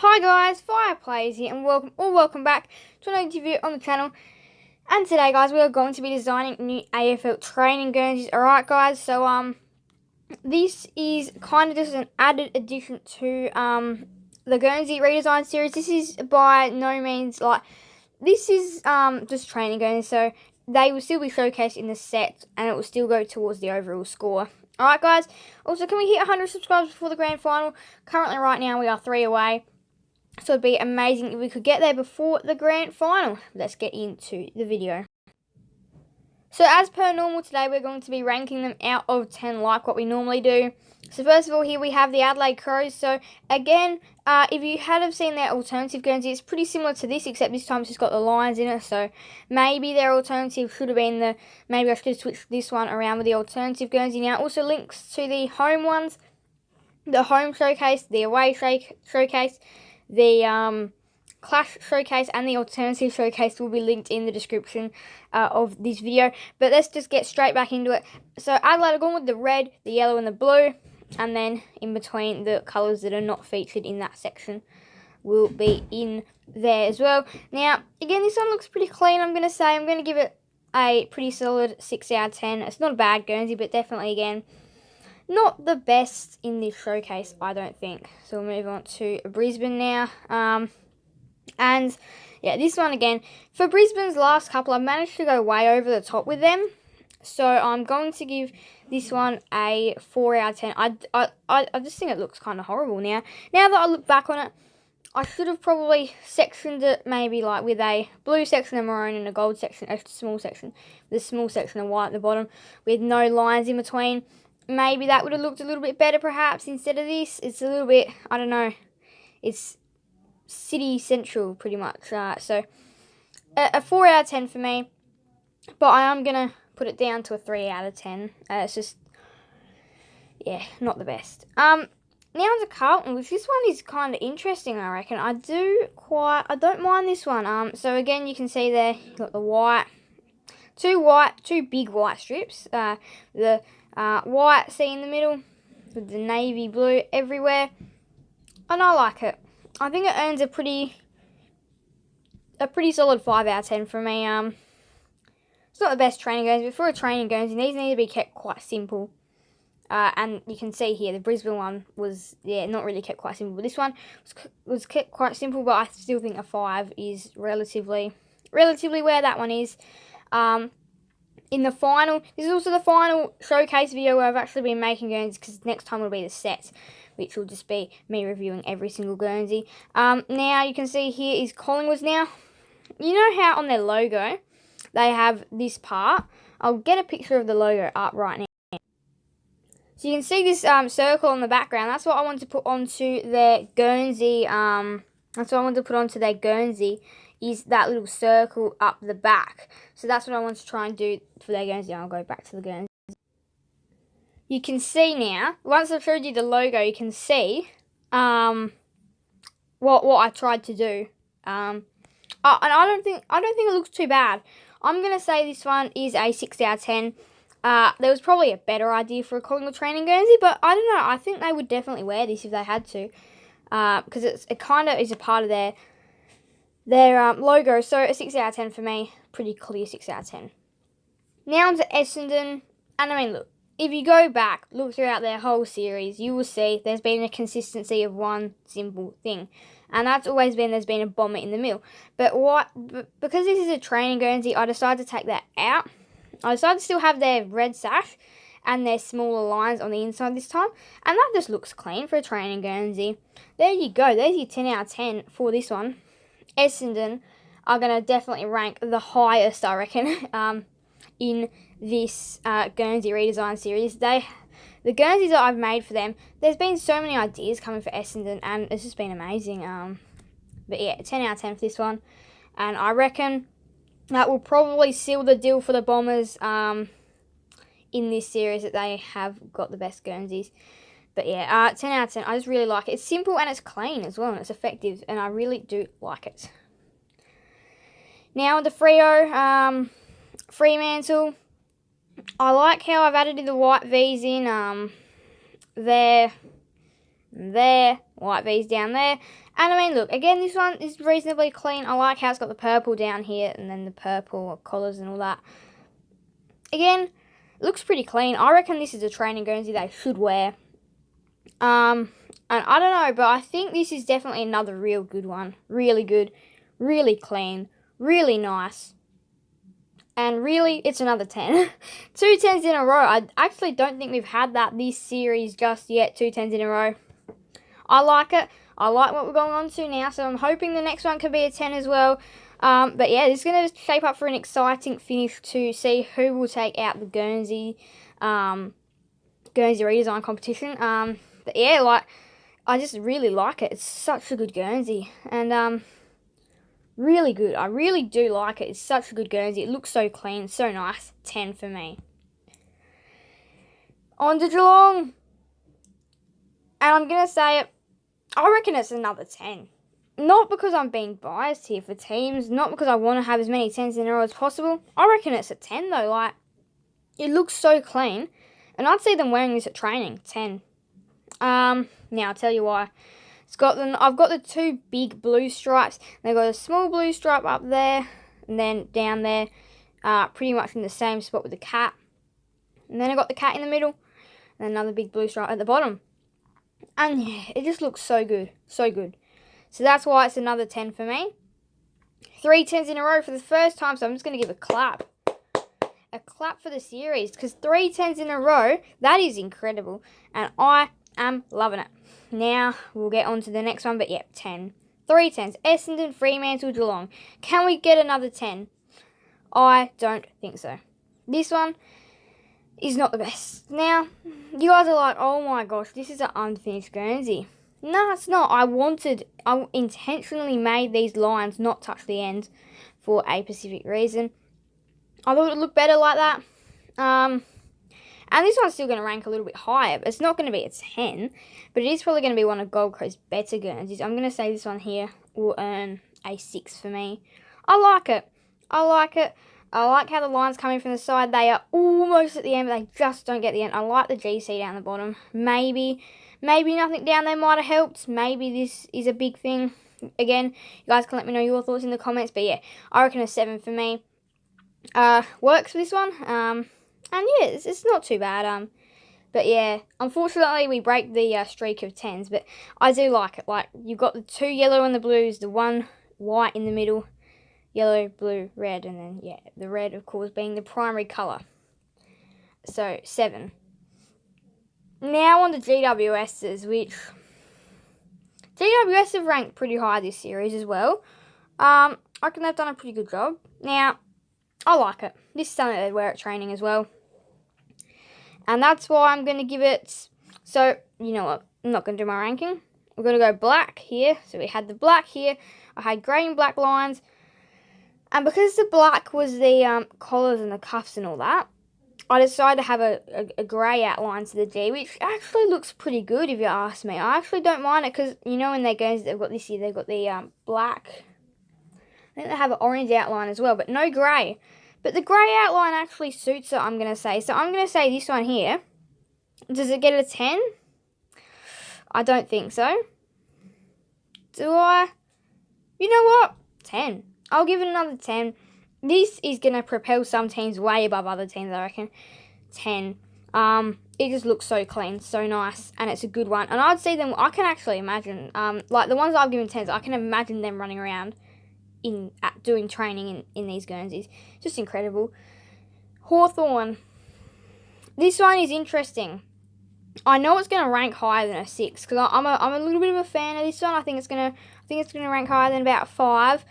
Hi guys, Fireplays here and welcome back to another video on the channel. And today guys, we are going to be designing new AFL training Guernseys. Alright guys, so this is kind of just an added addition to the Guernsey redesign series. This is by no means this is just training Guernseys, so they will still be showcased in the set and it will still go towards the overall score. Alright guys, also can we hit 100 subscribers before the grand final? Currently right now we are 3 away. So it'd be amazing if we could get there before the grand final. Let's get into the video. So as per normal today, we're going to be ranking them out of 10 like what we normally do. So first of all, here we have the Adelaide Crows. So again, if you had seen their alternative Guernsey, it's pretty similar to this, except this time it's just got the lions in it. So maybe their alternative should have been maybe I should have switched this one around with the alternative Guernsey. Now also links to the home ones, the home showcase, the away showcase, the Clash showcase and the alternative showcase will be linked in the description of this video. But let's just get straight back into it. So Adelaide are going with the red, the yellow and the blue. And then in between the colours that are not featured in that section will be in there as well. Now, again, this one looks pretty clean, I'm going to say. I'm going to give it a pretty solid 6 out of 10. It's not a bad Guernsey, but definitely, again, not the best in this showcase, I don't think. So we'll move on to Brisbane now. And yeah, this one again. For Brisbane's last couple, I've managed to go way over the top with them. So I'm going to give this one a 4 out of 10. I just think it looks kind of horrible now. Now that I look back on it, I should have probably sectioned it maybe like with a blue section of maroon and a gold section, a small section. The small section of white at the bottom with no lines in between. Maybe that would have looked a little bit better perhaps instead of this. It's a little bit, I don't know, it's city central pretty much. So a 4 out of 10 for me, but I am going to put it down to a 3 out of 10. It's just, yeah, not the best. Now on to Carlton, which this one is kind of interesting, I reckon. I don't mind this one. So again, you can see there, you've got the two big white strips. The white C in the middle with the navy blue everywhere, and I like it. I think it earns a pretty solid 5 out of 10 for me. It's not the best training Guernsey, but for a training Guernsey, these need to be kept quite simple. And you can see here the Brisbane one was not really kept quite simple, but this one was kept quite simple. But I still think a 5 is relatively where that one is. In the final, this is also the final showcase video where I've actually been making Guernseys, because next time will be the set, which will just be me reviewing every single Guernsey. Now you can see here is Collingwood's now. You know how on their logo they have this part? I'll get a picture of the logo up right now. So you can see this circle in the background. That's what I want to put onto their Guernsey. That's what I want to put onto their Guernsey, is that little circle up the back. So that's what I want to try and do for their Guernsey. I'll go back to the Guernsey. You can see now, once I've showed you the logo, you can see what I tried to do. And I don't think it looks too bad. I'm gonna say this one is a 6 out of 10. There was probably a better idea for a Collingwood training Guernsey, but I don't know. I think they would definitely wear this if they had to, because it kind of is a part of their logo. So a 6 out of 10 for me, pretty clear 6 out of 10. Now on to Essendon, and I mean, look, if you go back, look throughout their whole series, you will see there's been a consistency of one simple thing, and that's always been there's been a bomber in the middle. But because this is a training Guernsey, I decided to take that out. I decided to still have their red sash and their smaller lines on the inside this time, and that just looks clean for a training Guernsey. There you go. There's your 10 out of 10 for this one. Essendon are going to definitely rank the highest, I reckon, in this Guernsey redesign series. The Guernseys that I've made for them, there's been so many ideas coming for Essendon, and it's just been amazing. But yeah, 10 out of 10 for this one, and I reckon that will probably seal the deal for the Bombers in this series, that they have got the best Guernseys. But yeah, 10 out of 10. I just really like it. It's simple and it's clean as well, and it's effective, and I really do like it. Now the Freo, Fremantle. I like how I've added the white V's in. Their there, white V's down there. And I mean, look, again, this one is reasonably clean. I like how it's got the purple down here and then the purple collars and all that. Again, it looks pretty clean. I reckon this is a training Guernsey they should wear. And I don't know, but I think this is definitely another real good one. Really good, really clean, really nice. And really, it's another 10. 2 10s in a row. I actually don't think we've had that this series just yet. 2 10s in a row. I like it. I like what we're going on to now. So I'm hoping the next one can be a 10 as well. But yeah, this is going to shape up for an exciting finish to see who will take out the Guernsey redesign competition. But yeah, like, I just really like it. It's such a good Guernsey. And really good. I really do like it. It's such a good Guernsey. It looks so clean, so nice. 10 for me. On to Geelong. And I'm going to say it. I reckon it's another 10. Not because I'm being biased here for teams. Not because I want to have as many 10s in a row as possible. I reckon it's a 10 though. Like, it looks so clean. And I'd see them wearing this at training. 10. Now, I'll tell you why. I've got the 2 big blue stripes. They've got a small blue stripe up there. And then down there. Pretty much in the same spot with the cat. And then I've got the cat in the middle. And another big blue stripe at the bottom. And yeah, it just looks so good. So good. So that's why it's another 10 for me. 3 10s in a row for the first time. So I'm just going to give a clap. A clap for the series. Because 3 10s in a row, that is incredible. And I am loving it. Now, we'll get on to the next one. But yeah, 10. 3 10s. Essendon, Fremantle, Geelong. Can we get another 10? I don't think so. This one is not the best. Now, you guys are like, oh my gosh, this is an unfinished Guernsey. No, it's not. I intentionally made these lines not touch the end for a specific reason. I thought it would look better like that. And this one's still going to rank a little bit higher. It's not going to be a 10, but it is probably going to be one of Gold Coast's better Guernseys. I'm going to say this one here will earn a 6 for me. I like it. I like it. I like how the lines coming from the side. They are almost at the end, but they just don't get the end. I like the GC down the bottom. Maybe nothing down there might have helped. Maybe this is a big thing. Again, you guys can let me know your thoughts in the comments. But yeah, I reckon a 7 for me. Works for this one. And yeah, it's not too bad. But yeah, unfortunately we break the streak of 10s. But I do like it. Like, you've got the 2 yellow and the blues, the 1 white in the middle. Yellow, blue, red, and then, yeah, the red, of course, being the primary colour. So, 7. Now on to GWS's, which GWS have ranked pretty high this series as well. I reckon they've done a pretty good job. Now, I like it. This is something they wear at training as well. And that's why I'm going to give it... So, you know what? I'm not going to do my ranking. We're going to go black here. So, we had the black here. I had grey and black lines. And because the black was the collars and the cuffs and all that, I decided to have a grey outline to the G, which actually looks pretty good if you ask me. I actually don't mind it because, you know, in their Guernsey, they've got this here, they've got the black. I think they have an orange outline as well, but no grey. But the grey outline actually suits it, I'm going to say. So I'm going to say this one here. Does it get a 10? I don't think so. Do I? You know what? 10. I'll give it another 10. This is going to propel some teams way above other teams, I reckon. 10. It just looks so clean, so nice, and it's a good one. And I'd see them, I can actually imagine, like the ones I've given 10s, I can imagine them running around doing training in these Guernseys. Just incredible. Hawthorn. This one is interesting. I know it's going to rank higher than a 6 because I'm a little bit of a fan of this one. I think it's going to rank higher than about 5.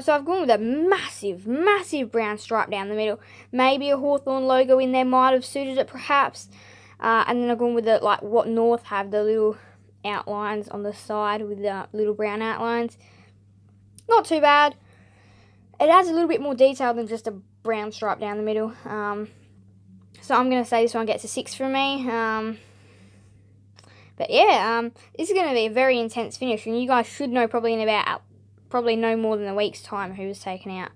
So I've gone with a massive brown stripe down the middle. Maybe a Hawthorn logo in there might have suited it perhaps. And then I've gone with like what North have, the little outlines on the side with the little brown outlines. Not too bad. It adds a little bit more detail than just a brown stripe down the middle. So I'm going to say this one gets a 6 from me. But yeah, this is going to be a very intense finish, and you guys should know probably no more than a week's time who was taking out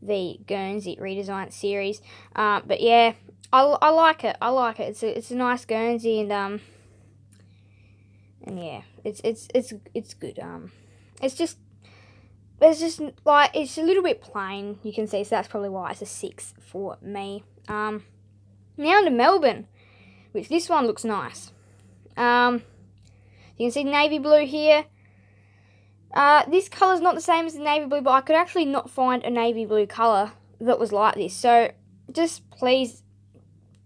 the Guernsey redesign series. But yeah, I like it. I like it. It's a nice Guernsey, and And yeah, it's good. It's just like, it's a little bit plain, you can see, so that's probably why it's a 6 for me. Now to Melbourne, which this one looks nice. You can see navy blue here. This colour's not the same as the navy blue, but I could actually not find a navy blue colour that was like this. So just please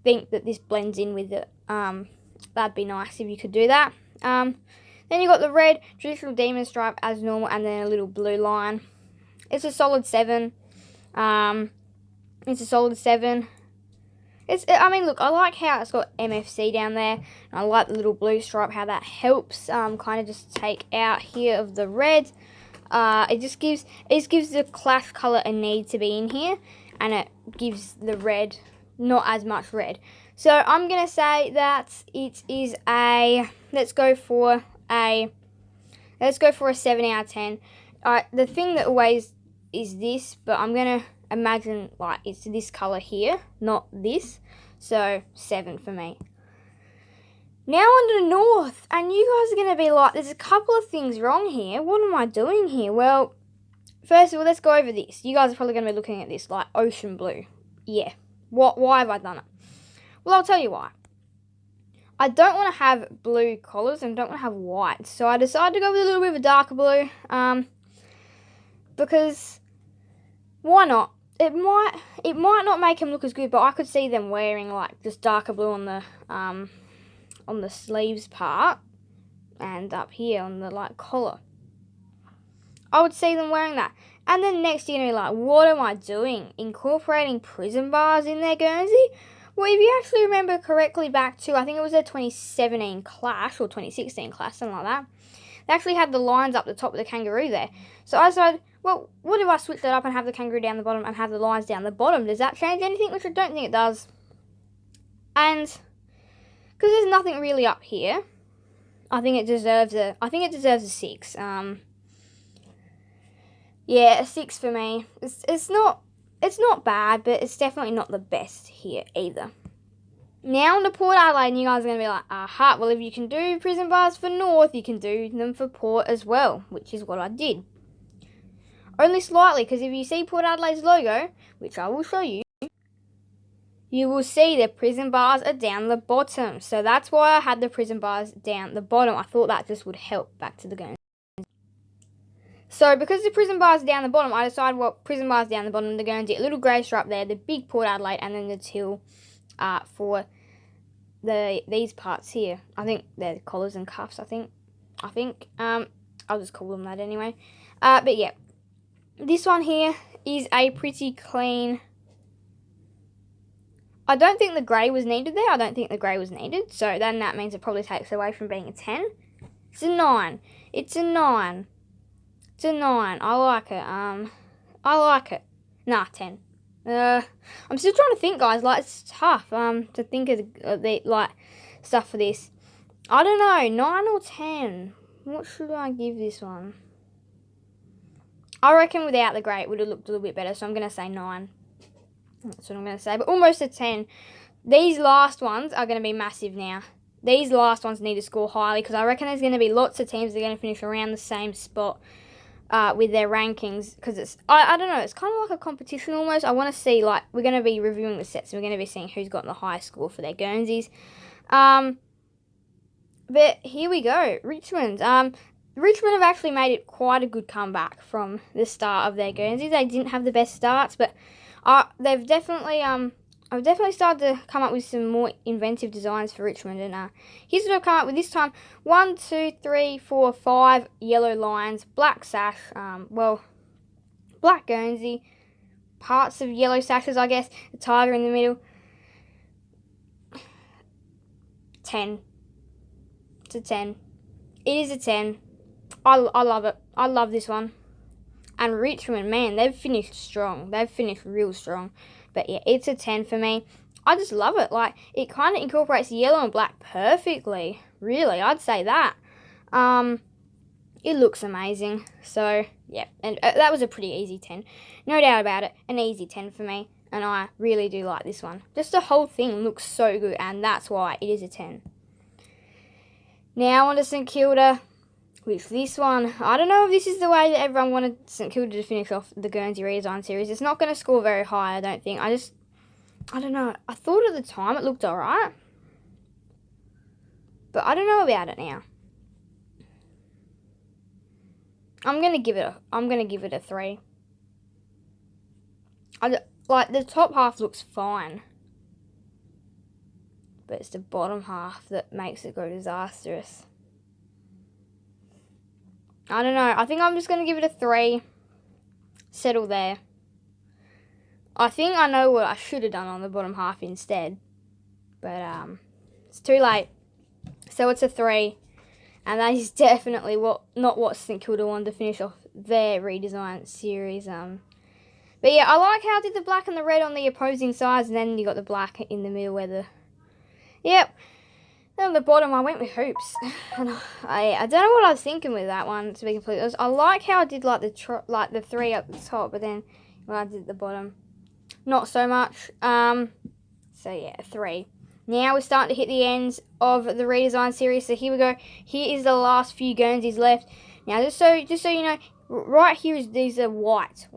think that this blends in with it. That'd be nice if you could do that. Then you got the red traditional demon stripe as normal, and then a little blue line. It's a solid 7. It's a solid 7. I mean, look, I like how it's got MFC down there. And I like the little blue stripe, how that helps kind of just take out here of the red. It just gives the clash colour a need to be in here, and it gives the red not as much red. So I'm gonna say that it is a let's go for a 7 out of 10. The thing that always is this, but I'm gonna imagine like it's this colour here, not this. So 7 for me. Now on to the north, and you guys are gonna be like, there's a couple of things wrong here. What am I doing here? Well, first of all, let's go over this. You guys are probably gonna be looking at this like ocean blue. Yeah. Why have I done it? Well, I'll tell you why. I don't want to have blue collars and don't want to have white. So I decided to go with a little bit of a darker blue. Because why not? It might not make them look as good, but I could see them wearing like just darker blue on the sleeves part and up here on the like collar. I would see them wearing that. And then next you're going to be like, what am I doing? Incorporating prison bars in their Guernsey? Well, if you actually remember correctly back to, I think it was their 2017 clash or 2016 clash, something like that. They actually had the lines up the top of the kangaroo there. So I decided, well, what if I switch that up and have the kangaroo down the bottom and have the lines down the bottom? Does that change anything? Which I don't think it does. And because there's nothing really up here, I think it deserves a 6. Yeah, a 6 for me. It's not bad, but it's definitely not the best here either. Now on to Port Adelaide, and you guys are going to be like, aha, well, if you can do prison bars for North, you can do them for Port as well, which is what I did. Only slightly, because if you see Port Adelaide's logo, which I will show you, you will see the prison bars are down the bottom. So that's why I had the prison bars down the bottom. I thought that just would help back to the Guernsey. So because the prison bars down the bottom, I decided, well, prison bars down the bottom of the Guernsey, a little grey stripe there, the big Port Adelaide, and then the teal for these parts here. I think they're collars and cuffs, I think. I'll just call them that anyway. But yeah, this one here is a pretty clean. I don't think the grey was needed there. I don't think the grey was needed. So then that means it probably takes away from being a 10. It's a 9. It's a 9. It's a 9. I like it. I like it. Nah, 10. I'm still trying to think, guys. Like, it's tough to think of the like stuff for this. I don't know, 9 or 10. What should I give this one? I reckon without the grey it would have looked a little bit better, so I'm going to say 9. That's what I'm going to say, but almost a 10. These last ones are going to be massive now. These last ones need to score highly, because I reckon there's going to be lots of teams that are going to finish around the same spot with their rankings, because it's, I don't know, it's kind of like a competition almost. I want to see, like, we're going to be reviewing the sets, and we're going to be seeing who's gotten the highest score for their Guernseys. But here we go, Richmond. Richmond have actually made it quite a good comeback from the start of their Guernsey. They didn't have the best starts, but they've definitely I've definitely started to come up with some more inventive designs for Richmond, and here's what I've come up with this time. 1, 2, 3, 4, 5 yellow lines, black sash, black Guernsey, parts of yellow sashes, I guess, a tiger in the middle. 10. It's a 10. It is a 10. I love it. I love this one. And Richmond, man, they've finished strong. They've finished real strong. But yeah, it's a 10 for me. I just love it. Like, it kind of incorporates yellow and black perfectly. Really, I'd say that. It looks amazing. So, yeah. And that was a pretty easy 10. No doubt about it. An easy 10 for me. And I really do like this one. Just the whole thing looks so good. And that's why it is a 10. Now on to St Kilda. With this one, I don't know if this is the way that everyone wanted St Kilda to finish off the Guernsey redesign series. It's not going to score very high, I don't think. I don't know. I thought at the time it looked alright. But I don't know about it now. I'm gonna give it a 3. Like the top half looks fine, but it's the bottom half that makes it go disastrous. I don't know. I think I'm just gonna give it a 3. Settle there. I think I know what I should have done on the bottom half instead, but it's too late. So it's a 3. And that is definitely not what St Kilda wanted to finish off their redesign series. But yeah, I like how I did the black and the red on the opposing sides, and then you got the black in the middle where the... Yep. Then on the bottom, I went with hoops. And I don't know what I was thinking with that one, to be completely honest. I like how I did like the 3 at the top, but then when I did at the bottom, not so much. So yeah, 3. Now we're starting to hit the ends of the redesign series. So here we go. Here is the last few Guernseys left. Now, just so you know, right here is these are white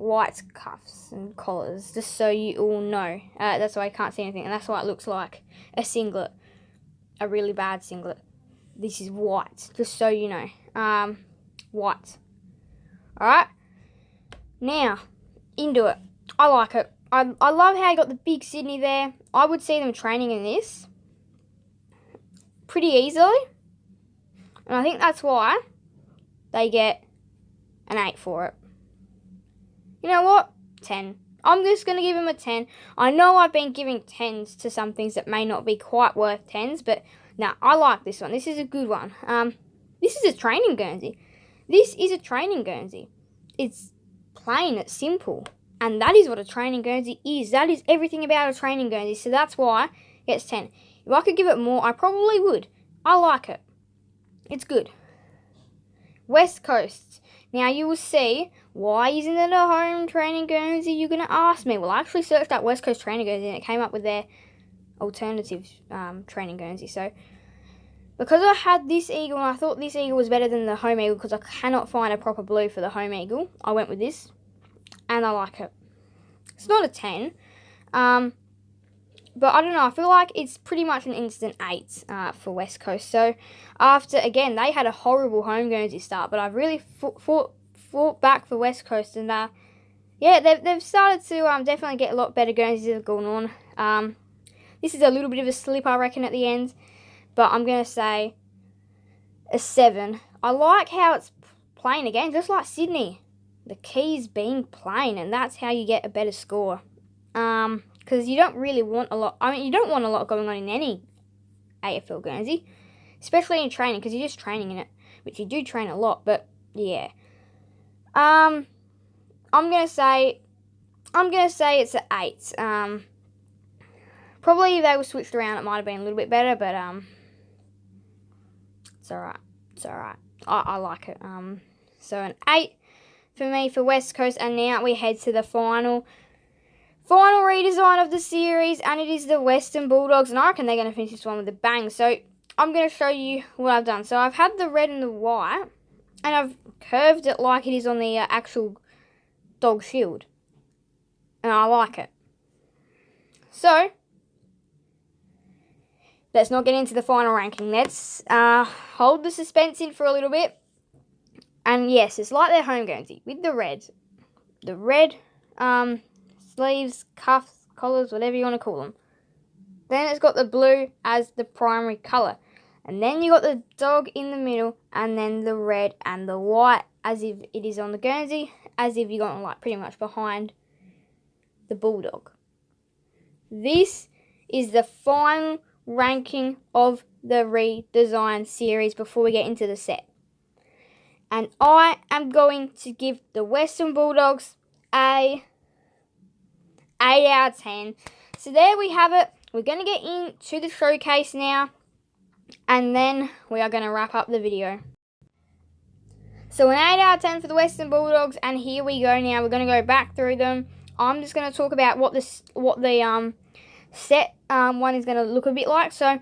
cuffs and collars. Just so you all know. That's why I can't see anything, and that's why it looks like a singlet, a really bad singlet. This is white. Just so you know, white. All right. Now into it. I like it. I love how you got the big Sydney there. I would see them training in this pretty easily. And I think that's why they get an 8 for it. You know what? 10. I'm just going to give them a 10. I know I've been giving 10s to some things that may not be quite worth 10s, but no, I like this one. This is a good one. This is a training Guernsey. This is a training Guernsey. It's plain, it's simple. And that is what a training Guernsey is. That is everything about a training Guernsey. So that's why it gets 10. If I could give it more, I probably would. I like it. It's good. West Coast. Now you will see, why isn't it a home training Guernsey? You're going to ask me. Well, I actually searched up West Coast training Guernsey and it came up with their alternative training Guernsey. So because I had this eagle and I thought this eagle was better than the home eagle because I cannot find a proper blue for the home eagle, I went with this. And I like it. It's not a 10. But I don't know. I feel like it's pretty much an instant 8 for West Coast. So after, again, they had a horrible home Guernsey start. But I've really fought back for West Coast. And yeah, they've started to definitely get a lot better Guernseys that have gone on. This is a little bit of a slip, I reckon, at the end. But I'm going to say a 7. I like how it's plain again, just like Sydney. The keys being plain, and that's how you get a better score. Because you don't really want a lot. I mean, you don't want a lot going on in any AFL Guernsey, especially in training, because you're just training in it, which you do train a lot. But yeah, I'm gonna say it's an 8. Probably if they were switched around, it might have been a little bit better, but it's alright. It's alright. I like it. So an 8. For me, for West Coast, and now we head to the final redesign of the series, and it is the Western Bulldogs, and I reckon they're going to finish this one with a bang. So I'm going to show you what I've done. So I've had the red and the white, and I've curved it like it is on the actual dog shield, and I like it. So let's not get into the final ranking. Let's hold the suspense in for a little bit. And yes, it's like their home Guernsey with the red. The red sleeves, cuffs, collars, whatever you want to call them. Then it's got the blue as the primary colour. And then you got the dog in the middle, and then the red and the white as if it is on the Guernsey, as if you're going like pretty much behind the bulldog. This is the final ranking of the redesign series before we get into the set. And I am going to give the Western Bulldogs a 8 out of 10. So there we have it. We're going to get into the showcase now. And then we are going to wrap up the video. So an 8 out of 10 for the Western Bulldogs. And here we go now. We're going to go back through them. I'm just going to talk about what the set one is going to look a bit like. So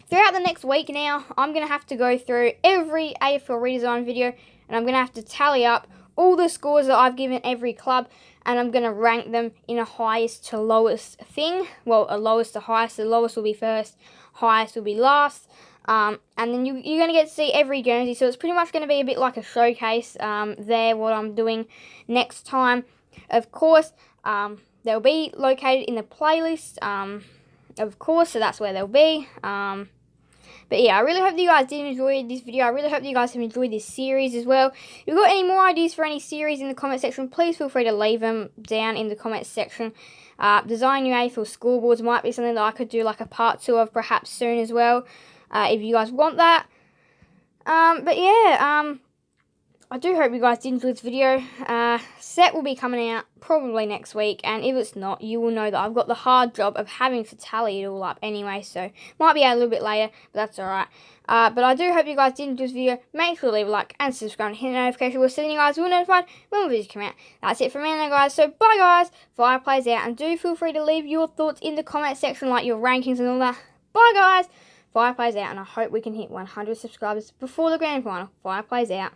throughout the next week now, I'm going to have to go through every AFL redesign video, and I'm going to have to tally up all the scores that I've given every club, and I'm going to rank them in a highest to lowest thing. Well, a lowest to highest. The lowest will be first, highest will be last. And then you're going to get to see every Guernsey. So it's pretty much going to be a bit like a showcase there, what I'm doing next time. Of course, they'll be located in the playlist, of course, so that's where they'll be. But yeah, I really hope that you guys did enjoy this video. I really hope that you guys have enjoyed this series as well. If you've got any more ideas for any series in the comment section, please feel free to leave them down in the comment section. Designing new AFL scoreboards might be something that I could do like a part 2 of perhaps soon as well, if you guys want that. But yeah, I do hope you guys did enjoy this video. Set will be coming out probably next week, and if it's not, you will know that I've got the hard job of having to tally it all up anyway, so might be out a little bit later, but that's alright. But I do hope you guys did enjoy this video. Make sure to leave a like and subscribe and hit the notification bell so then you guys will be notified when videos come out. That's it from me now, guys, so bye guys, Fire plays out, and do feel free to leave your thoughts in the comment section, like your rankings and all that. Bye guys, Fire plays out, and I hope we can hit 100 subscribers before the grand final. Fire plays out.